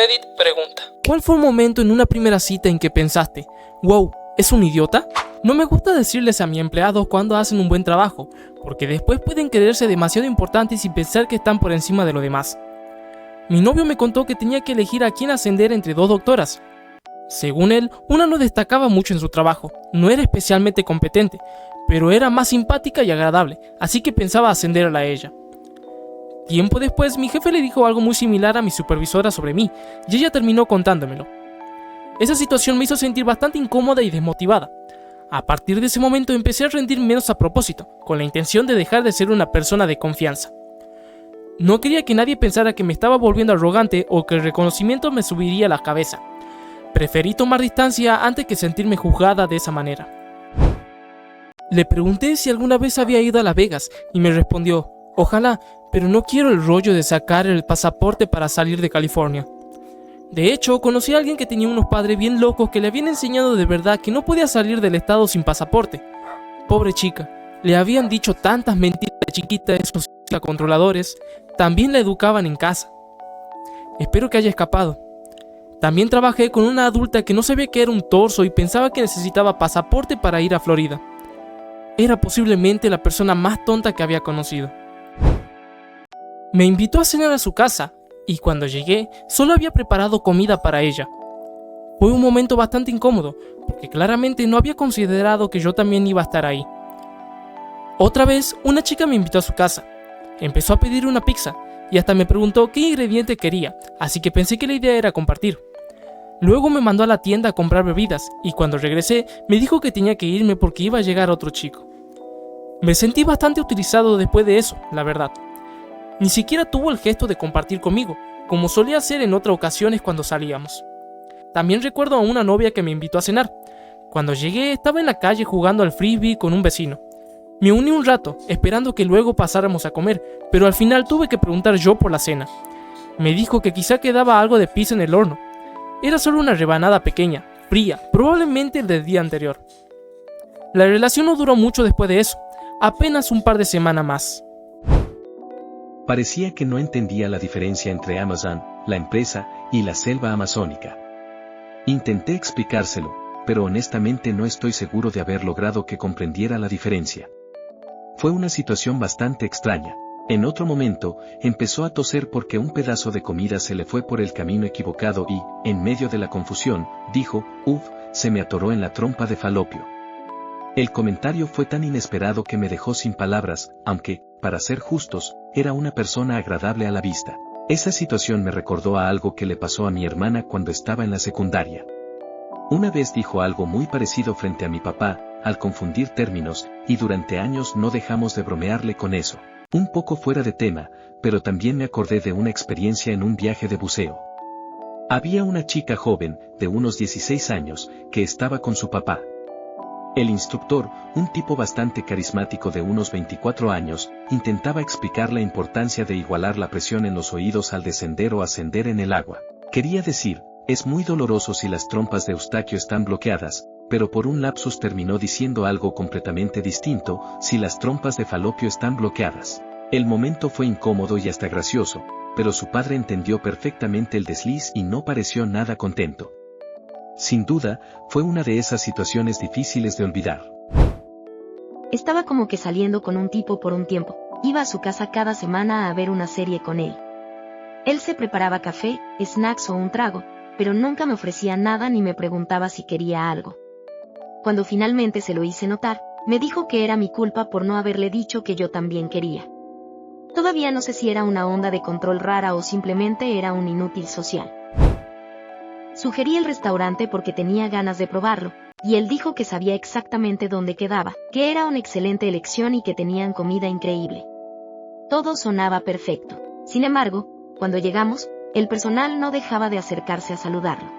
Reddit pregunta: ¿cuál fue el momento en una primera cita en que pensaste, wow, ¿es un idiota? No me gusta decirles a mis empleados cuando hacen un buen trabajo, porque después pueden creerse demasiado importantes y pensar que están por encima de lo demás. Mi novio me contó que tenía que elegir a quién ascender entre dos doctoras. Según él, una no destacaba mucho en su trabajo, no era especialmente competente, pero era más simpática y agradable, así que pensaba ascenderla a ella. Tiempo después, mi jefe le dijo algo muy similar a mi supervisora sobre mí, y ella terminó contándomelo. Esa situación me hizo sentir bastante incómoda y desmotivada. A partir de ese momento empecé a rendir menos a propósito, con la intención de dejar de ser una persona de confianza. No quería que nadie pensara que me estaba volviendo arrogante o que el reconocimiento me subiría a la cabeza. Preferí tomar distancia antes que sentirme juzgada de esa manera. Le pregunté si alguna vez había ido a Las Vegas y me respondió, ojalá, pero no quiero el rollo de sacar el pasaporte para salir de California. De hecho, conocí a alguien que tenía unos padres bien locos que le habían enseñado de verdad que no podía salir del estado sin pasaporte. Pobre chica, le habían dicho tantas mentiras de chiquita esos controladores, también la educaban en casa. Espero que haya escapado. También trabajé con una adulta que no sabía que era un torso y pensaba que necesitaba pasaporte para ir a Florida. Era posiblemente la persona más tonta que había conocido. Me invitó a cenar a su casa, y cuando llegué, solo había preparado comida para ella. Fue un momento bastante incómodo, porque claramente no había considerado que yo también iba a estar ahí. Otra vez, una chica me invitó a su casa. Empezó a pedir una pizza, y hasta me preguntó qué ingrediente quería, así que pensé que la idea era compartir. Luego me mandó a la tienda a comprar bebidas, y cuando regresé, me dijo que tenía que irme porque iba a llegar otro chico. Me sentí bastante utilizado después de eso, la verdad. Ni siquiera tuvo el gesto de compartir conmigo, como solía hacer en otras ocasiones cuando salíamos. También recuerdo a una novia que me invitó a cenar. Cuando llegué estaba en la calle jugando al frisbee con un vecino. Me uní un rato, esperando que luego pasáramos a comer, pero al final tuve que preguntar yo por la cena. Me dijo que quizá quedaba algo de pizza en el horno. Era solo una rebanada pequeña, fría, probablemente del día anterior. La relación no duró mucho después de eso, apenas un par de semanas más. Parecía que no entendía la diferencia entre Amazon, la empresa, y la selva amazónica. Intenté explicárselo, pero honestamente no estoy seguro de haber logrado que comprendiera la diferencia. Fue una situación bastante extraña. En otro momento, empezó a toser porque un pedazo de comida se le fue por el camino equivocado y, en medio de la confusión, dijo, se me atoró en la trompa de falopio. El comentario fue tan inesperado que me dejó sin palabras, aunque, para ser justos, era una persona agradable a la vista. Esa situación me recordó a algo que le pasó a mi hermana cuando estaba en la secundaria. Una vez dijo algo muy parecido frente a mi papá, al confundir términos, y durante años no dejamos de bromearle con eso. Un poco fuera de tema, pero también me acordé de una experiencia en un viaje de buceo. Había una chica joven, de unos 16 años, que estaba con su papá. El instructor, un tipo bastante carismático de unos 24 años, intentaba explicar la importancia de igualar la presión en los oídos al descender o ascender en el agua. Quería decir, es muy doloroso si las trompas de Eustaquio están bloqueadas, pero por un lapsus terminó diciendo algo completamente distinto, si las trompas de Falopio están bloqueadas. El momento fue incómodo y hasta gracioso, pero su padre entendió perfectamente el desliz y no pareció nada contento. Sin duda, fue una de esas situaciones difíciles de olvidar. Estaba como que saliendo con un tipo por un tiempo. Iba a su casa cada semana a ver una serie con él. Él se preparaba café, snacks o un trago, pero nunca me ofrecía nada ni me preguntaba si quería algo. Cuando finalmente se lo hice notar, me dijo que era mi culpa por no haberle dicho que yo también quería. Todavía no sé si era una onda de control rara o simplemente era un inútil social. Sugerí el restaurante porque tenía ganas de probarlo, y él dijo que sabía exactamente dónde quedaba, que era una excelente elección y que tenían comida increíble. Todo sonaba perfecto. Sin embargo, cuando llegamos, el personal no dejaba de acercarse a saludarlo.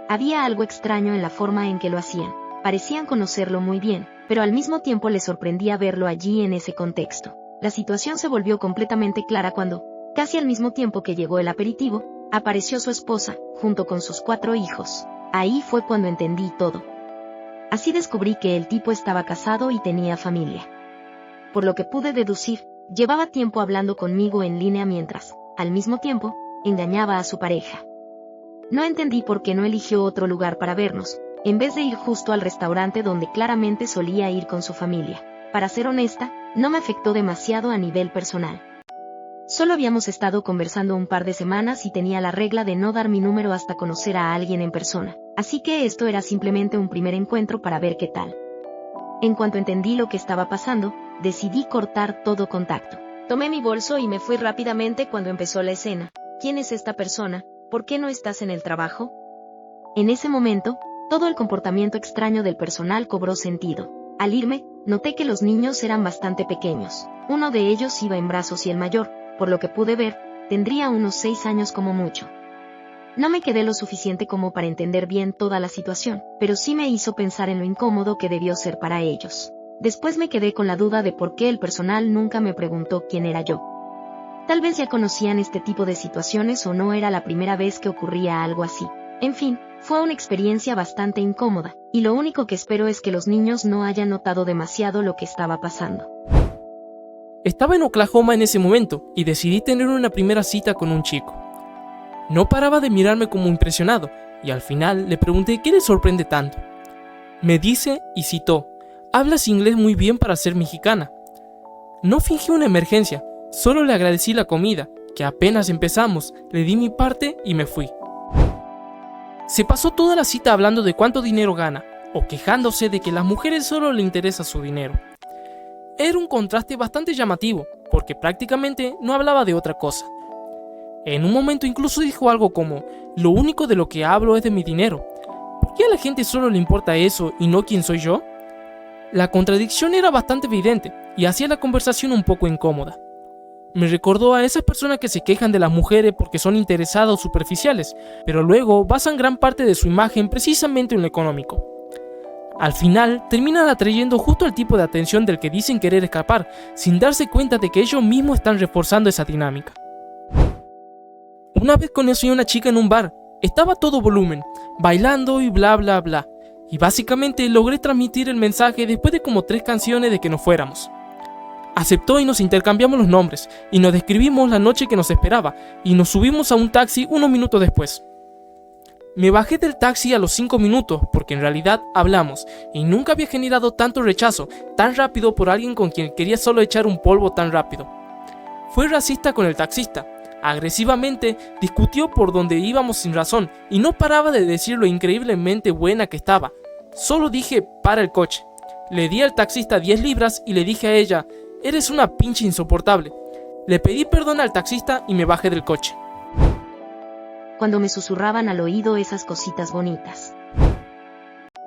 Había algo extraño en la forma en que lo hacían. Parecían conocerlo muy bien, pero al mismo tiempo le sorprendía verlo allí en ese contexto. La situación se volvió completamente clara cuando, casi al mismo tiempo que llegó el aperitivo, apareció su esposa, junto con sus 4 hijos. Ahí fue cuando entendí todo. Así descubrí que el tipo estaba casado y tenía familia. Por lo que pude deducir, llevaba tiempo hablando conmigo en línea mientras, al mismo tiempo, engañaba a su pareja. No entendí por qué no eligió otro lugar para vernos, en vez de ir justo al restaurante donde claramente solía ir con su familia. Para ser honesta, no me afectó demasiado a nivel personal. Solo habíamos estado conversando un par de semanas y tenía la regla de no dar mi número hasta conocer a alguien en persona, así que esto era simplemente un primer encuentro para ver qué tal. En cuanto entendí lo que estaba pasando, decidí cortar todo contacto. Tomé mi bolso y me fui rápidamente cuando empezó la escena. ¿Quién es esta persona? ¿Por qué no estás en el trabajo? En ese momento, todo el comportamiento extraño del personal cobró sentido. Al irme, noté que los niños eran bastante pequeños. Uno de ellos iba en brazos y el mayor, por lo que pude ver, tendría unos 6 años como mucho. No me quedé lo suficiente como para entender bien toda la situación, pero sí me hizo pensar en lo incómodo que debió ser para ellos. Después me quedé con la duda de por qué el personal nunca me preguntó quién era yo. Tal vez ya conocían este tipo de situaciones o no era la primera vez que ocurría algo así. En fin, fue una experiencia bastante incómoda, y lo único que espero es que los niños no hayan notado demasiado lo que estaba pasando. Estaba en Oklahoma en ese momento y decidí tener una primera cita con un chico. No paraba de mirarme como impresionado y al final le pregunté qué le sorprende tanto. Me dice, y citó, «Hablas inglés muy bien para ser mexicana». No fingí una emergencia, solo le agradecí la comida, que apenas empezamos, le di mi parte y me fui. Se pasó toda la cita hablando de cuánto dinero gana, o quejándose de que a las mujeres solo le interesa su dinero. Era un contraste bastante llamativo, porque prácticamente no hablaba de otra cosa. En un momento incluso dijo algo como, lo único de lo que hablo es de mi dinero. ¿Por qué a la gente solo le importa eso y no quién soy yo? La contradicción era bastante evidente y hacía la conversación un poco incómoda. Me recordó a esas personas que se quejan de las mujeres porque son interesadas o superficiales, pero luego basan gran parte de su imagen precisamente en lo económico. Al final, terminan atrayendo justo al tipo de atención del que dicen querer escapar, sin darse cuenta de que ellos mismos están reforzando esa dinámica. Una vez conocí a una chica en un bar, estaba a todo volumen, bailando y bla bla bla, y básicamente logré transmitir el mensaje después de como 3 canciones de que nos fuéramos. Aceptó y nos intercambiamos los nombres, y nos describimos la noche que nos esperaba, y nos subimos a un taxi unos minutos después. Me bajé del taxi a los 5 minutos, porque en realidad hablamos, y nunca había generado tanto rechazo, tan rápido por alguien con quien quería solo echar un polvo tan rápido. Fue racista con el taxista, agresivamente discutió por donde íbamos sin razón, y no paraba de decir lo increíblemente buena que estaba. Solo dije, para el coche. Le di al taxista 10 libras y le dije a ella, eres una pinche insoportable. Le pedí perdón al taxista y me bajé del coche. Cuando me susurraban al oído esas cositas bonitas.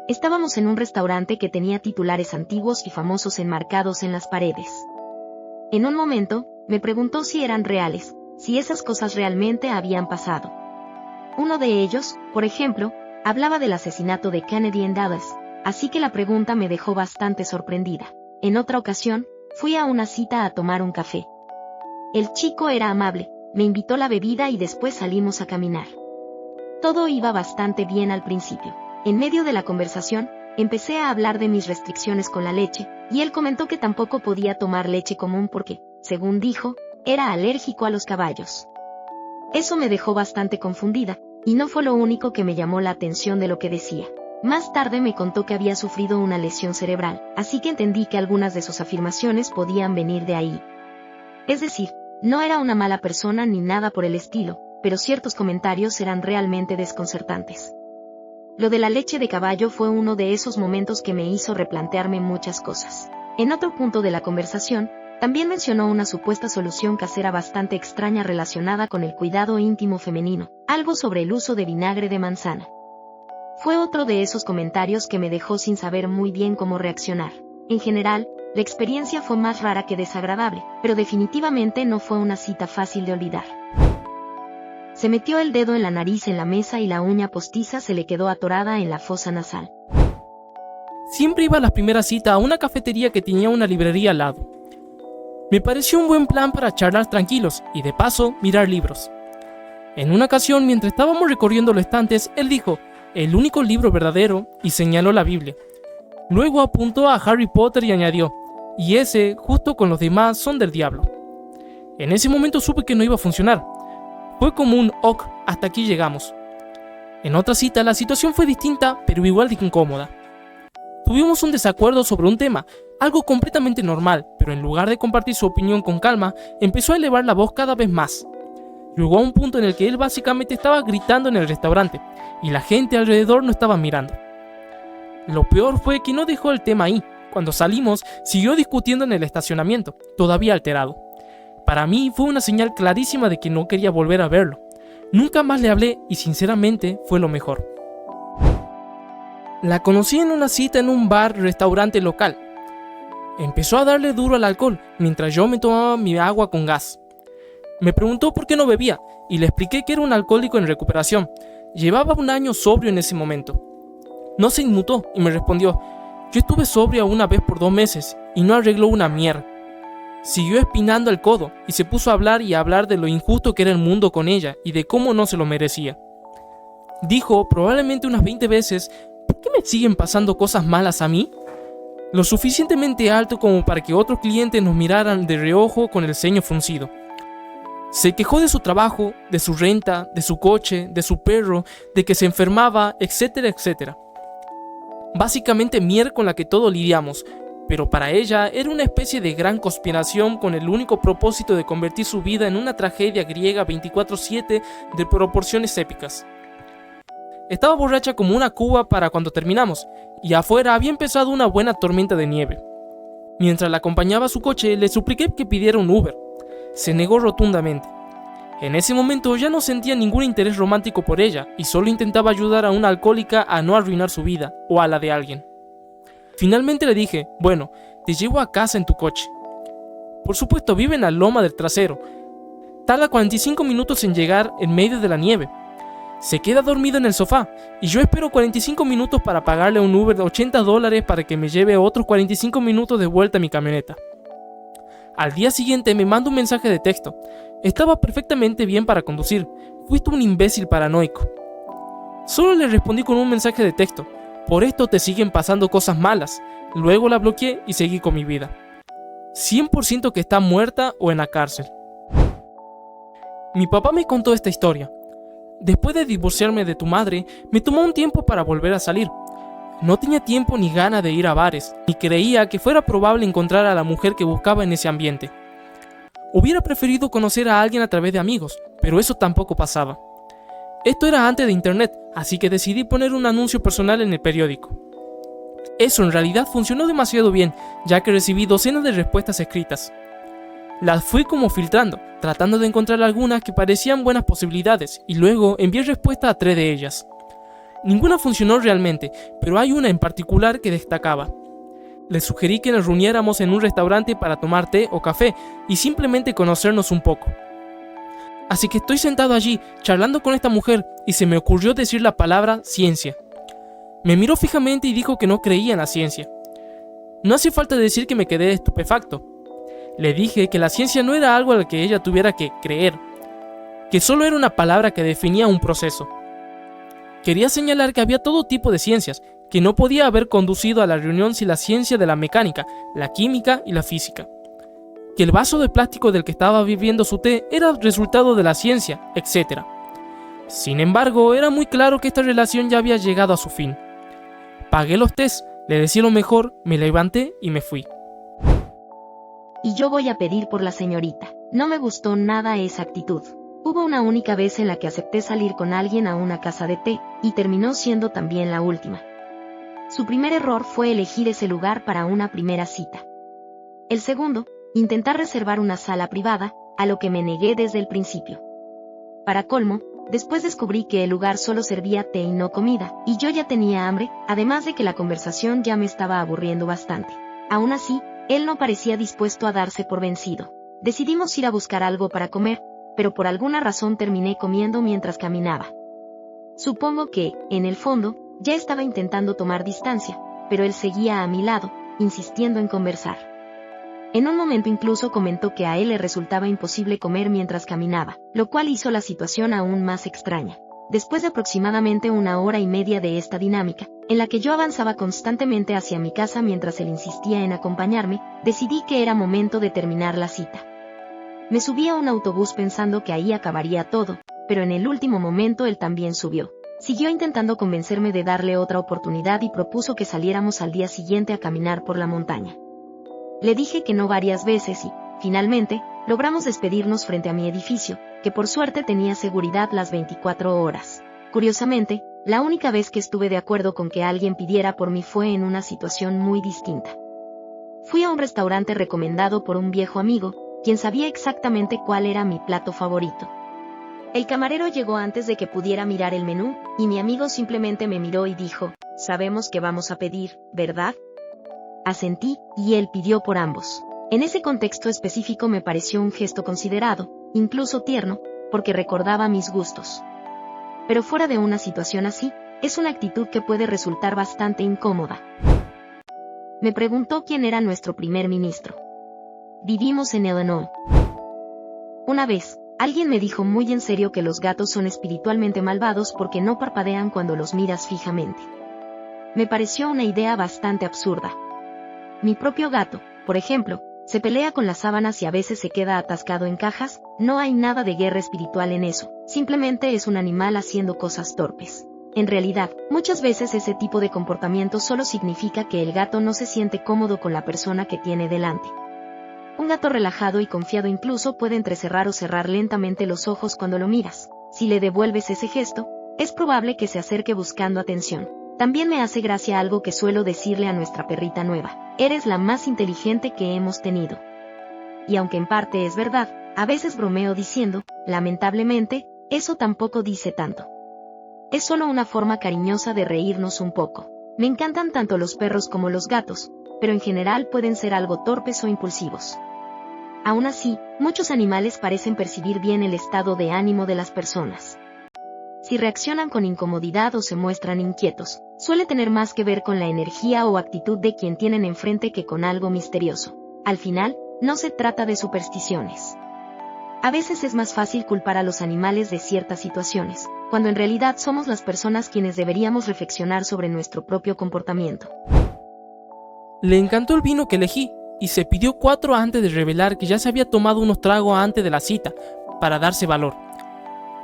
Estábamos en un restaurante que tenía titulares antiguos y famosos enmarcados en las paredes. En un momento, me preguntó si eran reales, si esas cosas realmente habían pasado. Uno de ellos, por ejemplo, hablaba del asesinato de Kennedy en Dallas, así que la pregunta me dejó bastante sorprendida. En otra ocasión, fui a una cita a tomar un café. El chico era amable, me invitó la bebida y después salimos a caminar. Todo iba bastante bien al principio. En medio de la conversación, empecé a hablar de mis restricciones con la leche, y él comentó que tampoco podía tomar leche común porque, según dijo, era alérgico a los caballos. Eso me dejó bastante confundida, y no fue lo único que me llamó la atención de lo que decía. Más tarde me contó que había sufrido una lesión cerebral, así que entendí que algunas de sus afirmaciones podían venir de ahí. Es decir, no era una mala persona ni nada por el estilo, pero ciertos comentarios eran realmente desconcertantes. Lo de la leche de caballo fue uno de esos momentos que me hizo replantearme muchas cosas. En otro punto de la conversación, también mencionó una supuesta solución casera bastante extraña relacionada con el cuidado íntimo femenino, algo sobre el uso de vinagre de manzana. Fue otro de esos comentarios que me dejó sin saber muy bien cómo reaccionar. En general, la experiencia fue más rara que desagradable, pero definitivamente no fue una cita fácil de olvidar. Se metió el dedo en la nariz en la mesa y la uña postiza se le quedó atorada en la fosa nasal. Siempre iba a las primeras citas a una cafetería que tenía una librería al lado. Me pareció un buen plan para charlar tranquilos y de paso mirar libros. En una ocasión, mientras estábamos recorriendo los estantes, él dijo, el único libro verdadero, y señaló la Biblia. Luego apuntó a Harry Potter y añadió, y ese, justo con los demás, son del diablo. En ese momento supe que no iba a funcionar. Fue como un ok, hasta aquí llegamos. En otra cita la situación fue distinta, pero igual de incómoda. Tuvimos un desacuerdo sobre un tema, algo completamente normal, pero en lugar de compartir su opinión con calma, empezó a elevar la voz cada vez más. Llegó a un punto en el que él básicamente estaba gritando en el restaurante, y la gente alrededor no estaba mirando. Lo peor fue que no dejó el tema ahí. Cuando salimos, siguió discutiendo en el estacionamiento, todavía alterado. Para mí fue una señal clarísima de que no quería volver a verlo. Nunca más le hablé y sinceramente fue lo mejor. La conocí en una cita en un bar-restaurante local. Empezó a darle duro al alcohol mientras yo me tomaba mi agua con gas. Me preguntó por qué no bebía y le expliqué que era un alcohólico en recuperación. Llevaba un año sobrio en ese momento. No se inmutó y me respondió: yo estuve sobria una vez por 2 meses y no arregló una mierda. Siguió espinando el codo y se puso a hablar y a hablar de lo injusto que era el mundo con ella y de cómo no se lo merecía. Dijo probablemente unas 20 veces: ¿por qué me siguen pasando cosas malas a mí? Lo suficientemente alto como para que otros clientes nos miraran de reojo con el ceño fruncido. Se quejó de su trabajo, de su renta, de su coche, de su perro, de que se enfermaba, etcétera, etcétera. Básicamente mierda con la que todos lidiamos, pero para ella era una especie de gran conspiración con el único propósito de convertir su vida en una tragedia griega 24/7 de proporciones épicas. Estaba borracha como una cuba para cuando terminamos, y afuera había empezado una buena tormenta de nieve. Mientras la acompañaba a su coche, le supliqué que pidiera un Uber. Se negó rotundamente. En ese momento ya no sentía ningún interés romántico por ella y solo intentaba ayudar a una alcohólica a no arruinar su vida o a la de alguien. Finalmente le dije: bueno, te llevo a casa en tu coche. Por supuesto, vive en la loma del trasero. Tarda 45 minutos en llegar en medio de la nieve. Se queda dormido en el sofá y yo espero 45 minutos para pagarle un Uber de $80 para que me lleve otros 45 minutos de vuelta a mi camioneta. Al día siguiente me manda un mensaje de texto: estaba perfectamente bien para conducir, fuiste un imbécil paranoico. Solo le respondí con un mensaje de texto: por esto te siguen pasando cosas malas. Luego la bloqueé y seguí con mi vida. 100% que está muerta o en la cárcel. Mi papá me contó esta historia. Después de divorciarme de tu madre, me tomó un tiempo para volver a salir. No tenía tiempo ni ganas de ir a bares, ni creía que fuera probable encontrar a la mujer que buscaba en ese ambiente. Hubiera preferido conocer a alguien a través de amigos, pero eso tampoco pasaba. Esto era antes de internet, así que decidí poner un anuncio personal en el periódico. Eso en realidad funcionó demasiado bien, ya que recibí docenas de respuestas escritas. Las fui como filtrando, tratando de encontrar algunas que parecían buenas posibilidades, y luego envié respuesta a 3 de ellas. Ninguna funcionó realmente, pero hay una en particular que destacaba. Le sugerí que nos reuniéramos en un restaurante para tomar té o café y simplemente conocernos un poco. Así que estoy sentado allí, charlando con esta mujer, y se me ocurrió decir la palabra ciencia. Me miró fijamente y dijo que no creía en la ciencia. No hace falta decir que me quedé estupefacto. Le dije que la ciencia no era algo al que ella tuviera que creer, que solo era una palabra que definía un proceso. Quería señalar que había todo tipo de ciencias, que no podía haber conducido a la reunión sin la ciencia de la mecánica, la química y la física. Que el vaso de plástico del que estaba bebiendo su té era resultado de la ciencia, etc. Sin embargo, era muy claro que esta relación ya había llegado a su fin. Pagué los tés, le deseé lo mejor, me levanté y me fui. Y yo voy a pedir por la señorita. No me gustó nada esa actitud. Hubo una única vez en la que acepté salir con alguien a una casa de té, y terminó siendo también la última. Su primer error fue elegir ese lugar para una primera cita. El segundo, intentar reservar una sala privada, a lo que me negué desde el principio. Para colmo, después descubrí que el lugar solo servía té y no comida, y yo ya tenía hambre, además de que la conversación ya me estaba aburriendo bastante. Aún así, él no parecía dispuesto a darse por vencido. Decidimos ir a buscar algo para comer, pero por alguna razón terminé comiendo mientras caminaba. Supongo que, en el fondo, ya estaba intentando tomar distancia, pero él seguía a mi lado, insistiendo en conversar. En un momento incluso comentó que a él le resultaba imposible comer mientras caminaba, lo cual hizo la situación aún más extraña. Después de aproximadamente 1 hora y media de esta dinámica, en la que yo avanzaba constantemente hacia mi casa mientras él insistía en acompañarme, decidí que era momento de terminar la cita. Me subí a un autobús pensando que ahí acabaría todo, pero en el último momento él también subió. Siguió intentando convencerme de darle otra oportunidad y propuso que saliéramos al día siguiente a caminar por la montaña. Le dije que no varias veces y, finalmente, logramos despedirnos frente a mi edificio, que por suerte tenía seguridad las 24 horas. Curiosamente, la única vez que estuve de acuerdo con que alguien pidiera por mí fue en una situación muy distinta. Fui a un restaurante recomendado por un viejo amigo, quien sabía exactamente cuál era mi plato favorito. El camarero llegó antes de que pudiera mirar el menú, y mi amigo simplemente me miró y dijo, «Sabemos que vamos a pedir, ¿verdad?». Asentí, y él pidió por ambos. En ese contexto específico me pareció un gesto considerado, incluso tierno, porque recordaba mis gustos. Pero fuera de una situación así, es una actitud que puede resultar bastante incómoda. Me preguntó quién era nuestro primer ministro. Vivimos en Illinois. Una vez, alguien me dijo muy en serio que los gatos son espiritualmente malvados porque no parpadean cuando los miras fijamente. Me pareció una idea bastante absurda. Mi propio gato, por ejemplo, se pelea con las sábanas y a veces se queda atascado en cajas. No hay nada de guerra espiritual en eso, simplemente es un animal haciendo cosas torpes. En realidad, muchas veces ese tipo de comportamiento solo significa que el gato no se siente cómodo con la persona que tiene delante. Un gato relajado y confiado incluso puede entrecerrar o cerrar lentamente los ojos cuando lo miras. Si le devuelves ese gesto, es probable que se acerque buscando atención. También me hace gracia algo que suelo decirle a nuestra perrita nueva: eres la más inteligente que hemos tenido. Y aunque en parte es verdad, a veces bromeo diciendo, lamentablemente, eso tampoco dice tanto. Es solo una forma cariñosa de reírnos un poco. Me encantan tanto los perros como los gatos, pero en general pueden ser algo torpes o impulsivos. Aún así, muchos animales parecen percibir bien el estado de ánimo de las personas. Si reaccionan con incomodidad o se muestran inquietos, suele tener más que ver con la energía o actitud de quien tienen enfrente que con algo misterioso. Al final, no se trata de supersticiones. A veces es más fácil culpar a los animales de ciertas situaciones, cuando en realidad somos las personas quienes deberíamos reflexionar sobre nuestro propio comportamiento. Le encantó el vino que elegí, y se pidió 4 antes de revelar que ya se había tomado unos tragos antes de la cita, para darse valor.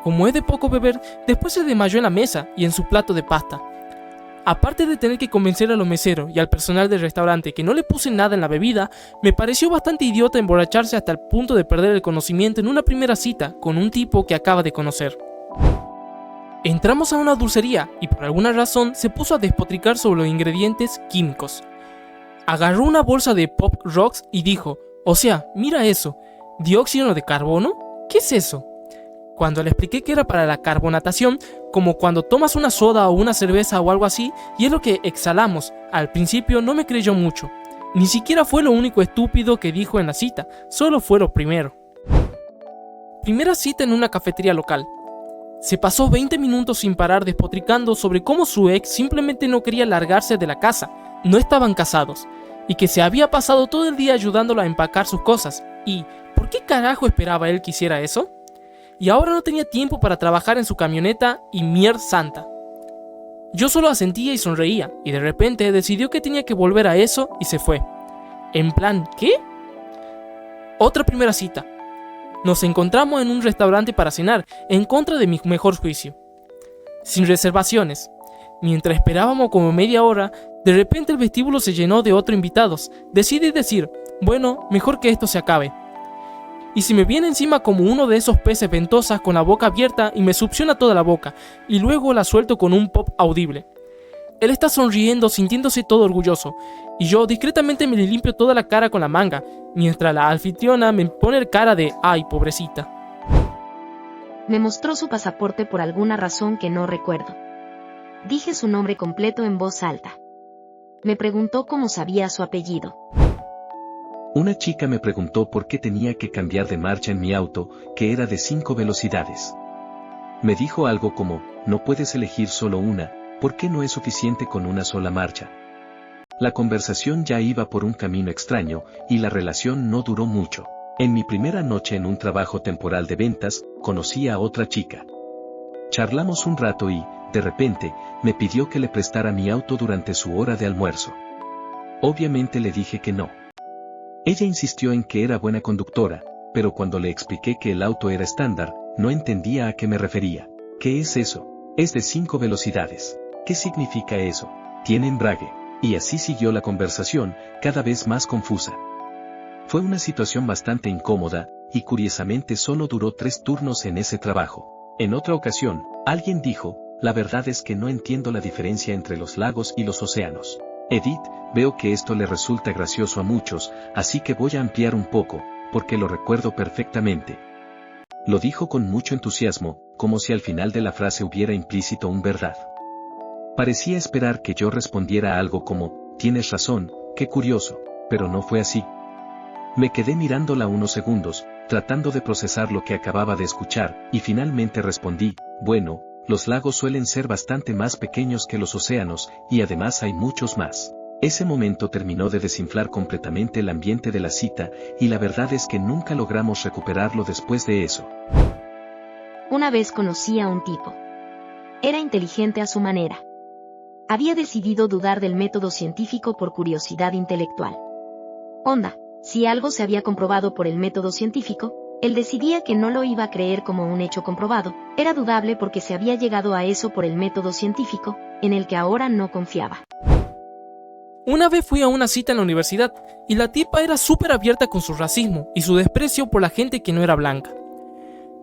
Como es de poco beber, después se desmayó en la mesa y en su plato de pasta. Aparte de tener que convencer a los meseros y al personal del restaurante que no le puse nada en la bebida, me pareció bastante idiota emborracharse hasta el punto de perder el conocimiento en una primera cita con un tipo que acaba de conocer. Entramos a una dulcería y por alguna razón se puso a despotricar sobre los ingredientes químicos. Agarró una bolsa de Pop Rocks y dijo, o sea, mira eso, ¿dióxido de carbono? ¿Qué es eso? Cuando le expliqué que era para la carbonatación, como cuando tomas una soda o una cerveza o algo así, y es lo que exhalamos, al principio no me creyó mucho. Ni siquiera fue lo único estúpido que dijo en la cita, solo fue lo primero. Primera cita en una cafetería local. Se pasó 20 minutos sin parar despotricando sobre cómo su ex simplemente no quería largarse de la casa, no estaban casados, y que se había pasado todo el día ayudándolo a empacar sus cosas, y ¿por qué carajo esperaba él que hiciera eso? Y ahora no tenía tiempo para trabajar en su camioneta y mierda santa. Yo solo asentía y sonreía, y de repente decidió que tenía que volver a eso y se fue. En plan, ¿qué? Otra primera cita. Nos encontramos en un restaurante para cenar, en contra de mi mejor juicio. Sin reservaciones. Mientras esperábamos como media hora, de repente el vestíbulo se llenó de otros invitados. Decidí decir, bueno, mejor que esto se acabe. Y se me viene encima como uno de esos peces ventosas con la boca abierta y me succiona toda la boca, y luego la suelto con un pop audible. Él está sonriendo, sintiéndose todo orgulloso, y yo discretamente me le limpio toda la cara con la manga, mientras la anfitriona me pone cara de ¡ay, pobrecita! Me mostró su pasaporte por alguna razón que no recuerdo. Dije su nombre completo en voz alta. Me preguntó cómo sabía su apellido. Una chica me preguntó por qué tenía que cambiar de marcha en mi auto, que era de 5 velocidades. Me dijo algo como, no puedes elegir solo una, ¿por qué no es suficiente con una sola marcha? La conversación ya iba por un camino extraño, y la relación no duró mucho. En mi primera noche en un trabajo temporal de ventas, conocí a otra chica. Charlamos un rato y, de repente, me pidió que le prestara mi auto durante su hora de almuerzo. Obviamente le dije que no. Ella insistió en que era buena conductora, pero cuando le expliqué que el auto era estándar, no entendía a qué me refería. ¿Qué es eso? Es de 5 velocidades. ¿Qué significa eso? Tiene embrague. Y así siguió la conversación, cada vez más confusa. Fue una situación bastante incómoda, y curiosamente solo duró 3 turnos en ese trabajo. En otra ocasión, alguien dijo, la verdad es que no entiendo la diferencia entre los lagos y los océanos. Edith, veo que esto le resulta gracioso a muchos, así que voy a ampliar un poco, porque lo recuerdo perfectamente. Lo dijo con mucho entusiasmo, como si al final de la frase hubiera implícito un verdad. Parecía esperar que yo respondiera algo como, tienes razón, qué curioso, pero no fue así. Me quedé mirándola unos segundos, tratando de procesar lo que acababa de escuchar, y finalmente respondí, bueno, los lagos suelen ser bastante más pequeños que los océanos, y además hay muchos más. Ese momento terminó de desinflar completamente el ambiente de la cita, y la verdad es que nunca logramos recuperarlo después de eso. Una vez conocí a un tipo. Era inteligente a su manera. Había decidido dudar del método científico por curiosidad intelectual. Onda, si algo se había comprobado por el método científico, él decidía que no lo iba a creer como un hecho comprobado, era dudable porque se había llegado a eso por el método científico, en el que ahora no confiaba. Una vez fui a una cita en la universidad, y la tipa era súper abierta con su racismo y su desprecio por la gente que no era blanca.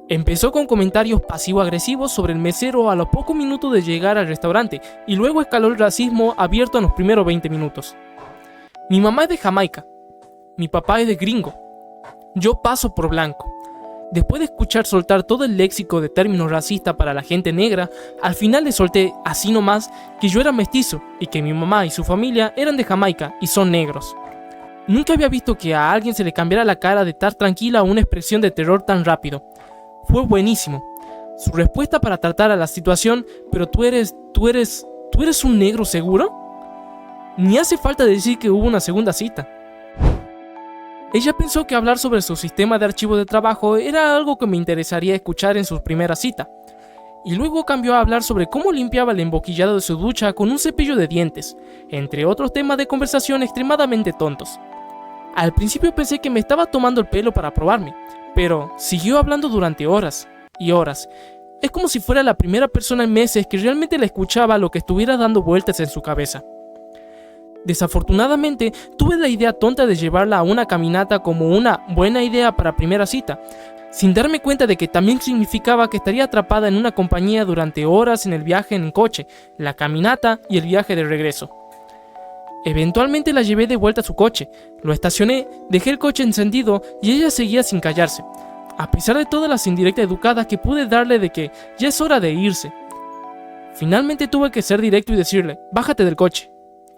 Empezó con comentarios pasivo-agresivos sobre el mesero a los pocos minutos de llegar al restaurante, y luego escaló el racismo abierto en los primeros 20 minutos. Mi mamá es de Jamaica. Mi papá es de gringo. Yo paso por blanco. Después de escuchar soltar todo el léxico de términos racistas para la gente negra, al final le solté así nomás que yo era mestizo y que mi mamá y su familia eran de Jamaica y son negros. Nunca había visto que a alguien se le cambiara la cara de estar tranquila a una expresión de terror tan rápido. Fue buenísimo. Su respuesta para tratar a la situación, pero tú eres un negro seguro. Ni hace falta decir que hubo una segunda cita. Ella pensó que hablar sobre su sistema de archivo de trabajo era algo que me interesaría escuchar en su primera cita. Y luego cambió a hablar sobre cómo limpiaba el emboquillado de su ducha con un cepillo de dientes, entre otros temas de conversación extremadamente tontos. Al principio pensé que me estaba tomando el pelo para probarme, pero siguió hablando durante horas y horas. Es como si fuera la primera persona en meses que realmente le escuchaba lo que estuviera dando vueltas en su cabeza. Desafortunadamente, tuve la idea tonta de llevarla a una caminata como una buena idea para primera cita, sin darme cuenta de que también significaba que estaría atrapada en una compañía durante horas en el viaje en coche, la caminata y el viaje de regreso. Eventualmente la llevé de vuelta a su coche, lo estacioné, dejé el coche encendido y ella seguía sin callarse, a pesar de todas las indirectas educadas que pude darle de que ya es hora de irse. Finalmente tuve que ser directo y decirle, bájate del coche.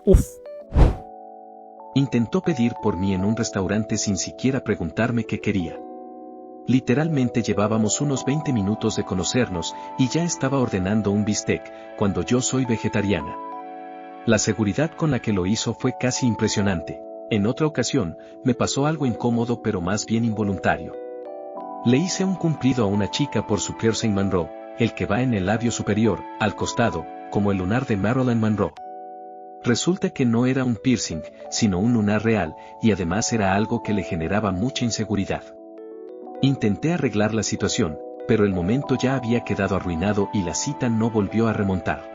Uf. Intentó pedir por mí en un restaurante sin siquiera preguntarme qué quería. Literalmente llevábamos unos 20 minutos de conocernos y ya estaba ordenando un bistec, cuando yo soy vegetariana. La seguridad con la que lo hizo fue casi impresionante. En otra ocasión, me pasó algo incómodo pero más bien involuntario. Le hice un cumplido a una chica por su piercing Monroe, el que va en el labio superior, al costado, como el lunar de Marilyn Monroe. Resulta que no era un piercing, sino un lunar real, y además era algo que le generaba mucha inseguridad. Intenté arreglar la situación, pero el momento ya había quedado arruinado y la cita no volvió a remontar.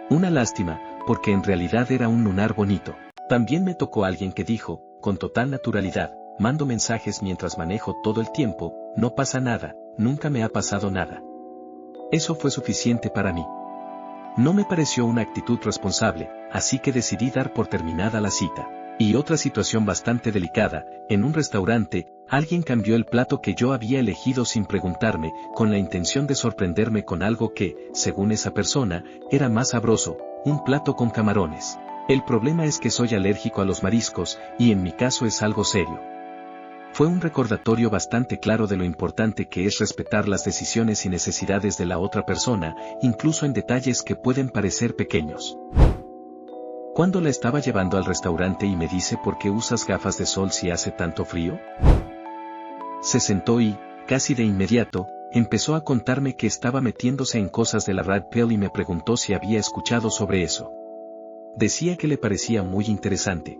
Una lástima, porque en realidad era un lunar bonito. También me tocó alguien que dijo, con total naturalidad, mando mensajes mientras manejo todo el tiempo, no pasa nada, nunca me ha pasado nada. Eso fue suficiente para mí. No me pareció una actitud responsable, así que decidí dar por terminada la cita. Y otra situación bastante delicada, en un restaurante, alguien cambió el plato que yo había elegido sin preguntarme, con la intención de sorprenderme con algo que, según esa persona, era más sabroso, un plato con camarones. El problema es que soy alérgico a los mariscos, y en mi caso es algo serio. Fue un recordatorio bastante claro de lo importante que es respetar las decisiones y necesidades de la otra persona, incluso en detalles que pueden parecer pequeños. Cuando la estaba llevando al restaurante y me dice ¿por qué usas gafas de sol si hace tanto frío? Se sentó y, casi de inmediato, empezó a contarme que estaba metiéndose en cosas de la Red Pill y me preguntó si había escuchado sobre eso. Decía que le parecía muy interesante.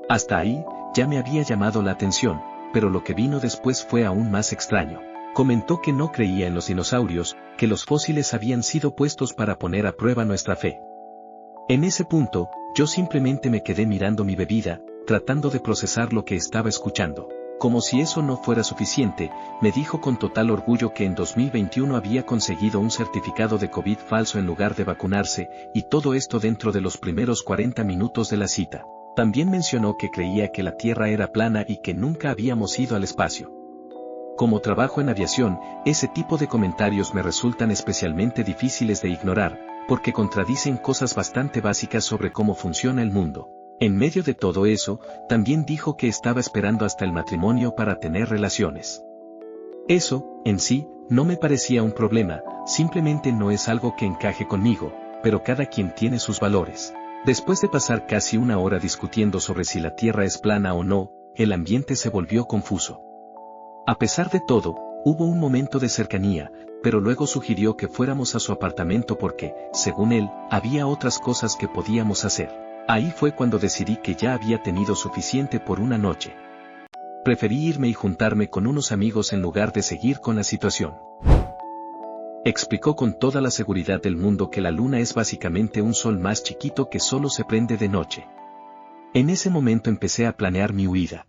Hasta ahí, ya me había llamado la atención, pero lo que vino después fue aún más extraño. Comentó que no creía en los dinosaurios, que los fósiles habían sido puestos para poner a prueba nuestra fe. En ese punto, yo simplemente me quedé mirando mi bebida, tratando de procesar lo que estaba escuchando. Como si eso no fuera suficiente, me dijo con total orgullo que en 2021 había conseguido un certificado de COVID falso en lugar de vacunarse, y todo esto dentro de los primeros 40 minutos de la cita. También mencionó que creía que la Tierra era plana y que nunca habíamos ido al espacio. Como trabajo en aviación, ese tipo de comentarios me resultan especialmente difíciles de ignorar, porque contradicen cosas bastante básicas sobre cómo funciona el mundo. En medio de todo eso, también dijo que estaba esperando hasta el matrimonio para tener relaciones. Eso, en sí, no me parecía un problema, simplemente no es algo que encaje conmigo, pero cada quien tiene sus valores. Después de pasar casi una hora discutiendo sobre si la Tierra es plana o no, el ambiente se volvió confuso. A pesar de todo, hubo un momento de cercanía, pero luego sugirió que fuéramos a su apartamento porque, según él, había otras cosas que podíamos hacer. Ahí fue cuando decidí que ya había tenido suficiente por una noche. Preferí irme y juntarme con unos amigos en lugar de seguir con la situación. Explicó con toda la seguridad del mundo que la luna es básicamente un sol más chiquito que solo se prende de noche. En ese momento empecé a planear mi huida.